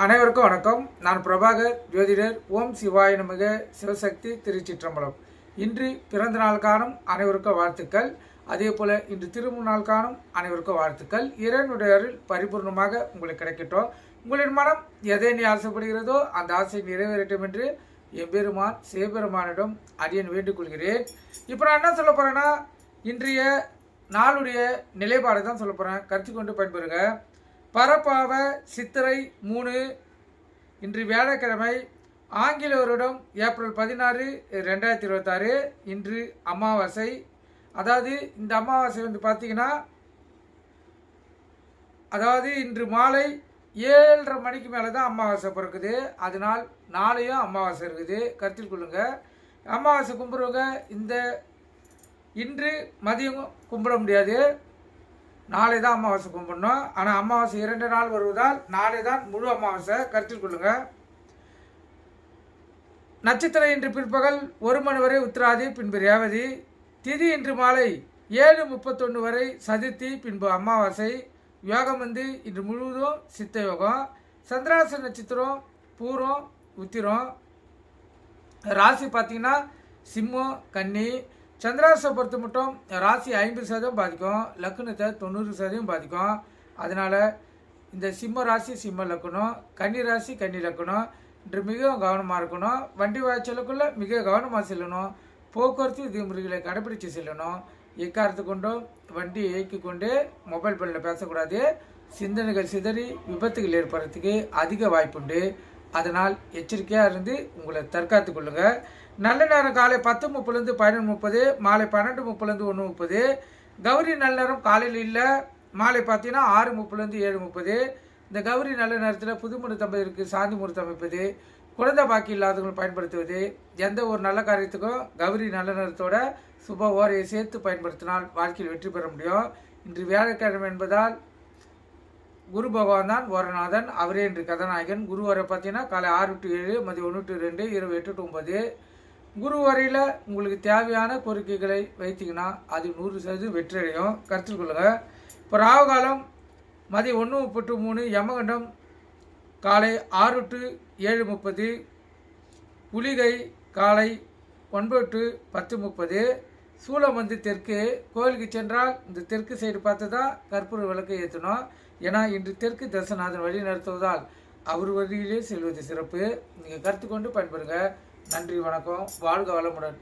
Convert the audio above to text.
அனைவருக்கும் வணக்கம். நான் பிரபாகர் ஜோதிடர். ஓம் சிவாய நமக. சிவசக்தி திருச்சிற்றம்பலம். இன்று பிறந்த நாள் காணும் அனைவருக்கும் வாழ்த்துக்கள். அதே போல இன்று திருமண நாள் காணும் அனைவருக்கும் வாழ்த்துக்கள். இறைவனுடைய அருள் பரிபூர்ணமாக உங்களுக்கு கிடைக்கட்டும். உங்களின் மனம் எதை நீ ஆசைப்படுகிறதோ அந்த ஆசை நிறைவேறட்டும் என்று எம்பெருமான் சிவபெருமானிடம் அடியன் வேண்டிக் கொள்கிறேன். இப்போ நான் என்ன சொல்ல போறேன்னா, இன்றைய நாளுடைய நிலைப்பாடு தான் சொல்ல போறேன். கருத்து கொண்டு பயன்பெறுங்க. பரப்பாவ சித்திரை 3 இன்று வியாழக்கிழமை, ஆங்கில வருடம் ஏப்ரல் 16, 2026. இன்று அமாவாசை. அதாவது இந்த அமாவாசை பார்த்தீங்கன்னா, அதாவது இன்று மாலை 7:30 மணிக்கு மேலே தான் அமாவாசை பிறக்குது. அதனால் நாளையும் அமாவாசை இருக்குது, கருத்தில் கொள்ளுங்க. அமாவாசை கும்பிடுவங்க இன்று மதியம் கும்பிட முடியாது, நாளை தான் அமாவாசை கும்பிடணும். ஆனால் அமாவாசை 2 நாள் வருவதால் நாளை தான் முழு அமாவாசை, கருத்தில் கொள்ளுங்க. நட்சத்திரம் இன்று பிற்பகல் 1 மணி வரை உத்திராதி, பின்பு ரேவதி. திதி இன்று மாலை 7:31 வரை சதுர்த்தி, பின்பு அமாவாசை. யோகம் இன்று முழுவதும் சித்த யோகம். சந்திராச நட்சத்திரம் பூரம் உத்திரம். ராசி பார்த்தீங்கன்னா சிம்மம் கன்னி. சந்திராசை பொறுத்த மட்டும் ராசி 50% பாதிக்கும், லக்னத்தை 90% பாதிக்கும். அதனால் இந்த சிம்ம ராசி சிம்ம லக்கணம், கன்னி ராசி கன்னி லக்கணம் இன்று மிகவும் கவனமாக இருக்கணும். வண்டி வாய்ச்சலுக்குள்ளே மிக கவனமாக செல்லணும். போக்குவரத்து விதிமுறைகளை கடைபிடித்து செல்லணும். எக்காரத்து கொண்டும் வண்டியை இயக்கி கொண்டு மொபைல் ஃபோனில் பேசக்கூடாது. சிந்தனைகள் சிதறி விபத்துகள் ஏற்படுறதுக்கு அதிக வாய்ப்புண்டு. அதனால் எச்சரிக்கையாக இருந்து உங்களை தற்காத்து கொள்ளுங்கள். நல்ல நேரம் காலை 10:30 11:30, மாலை 12:30 1:30. கௌரி நல்ல நேரம் காலையில் இல்லை, மாலை பார்த்தீங்கன்னா 6:30 7:30. இந்த கௌரி நல்ல நேரத்தில் புது முகூர்த்தம்பதிற்கு சாந்தி முகூர்த்தம் அமைப்பது, குழந்தை பாக்கி இல்லாதவர்கள் பயன்படுத்துவது, எந்த ஒரு நல்ல காரியத்துக்கும் கௌரி நல்ல நேரத்தோட சுப ஓரையை சேர்த்து பயன்படுத்தினால் வாழ்க்கையில் வெற்றி பெற முடியும். இன்று வியாழக்கிழமை என்பதால் குரு பகவான் தான் ஓரநாதன், அவரே இன்று கதாநாயகன். குரு வரை பார்த்தீங்கன்னா காலை 6 to 7, மதியம் 1 to 2, இரவு 8 to 9. குரு வரையில் உங்களுக்கு தேவையான கோரிக்கைகளை வைத்தீங்கன்னா அது 100% வெற்றி அடையும், கருத்தில் கொள்ளுங்கள். இப்போ ராகு காலம் மதியம் 1:30 to 3, யமகண்டம் காலை 6 to 7:30, குளிகை காலை 9 to 10:30. சூலம் தெற்கு. கோயிலுக்கு சென்றால் இந்த தெற்கு சைடு பார்த்து தான் கற்பூர விளக்கை ஏற்றணும். ஏன்னா இன்று தெற்கு தரிசநாதன் வழி நடத்துவதால் அவர் வழியிலே செல்வது சிறப்பு. நீங்கள் கருத்து கொண்டு பயன்பெறுங்க. நன்றி, வணக்கம். வாழ்க வளமுடன்.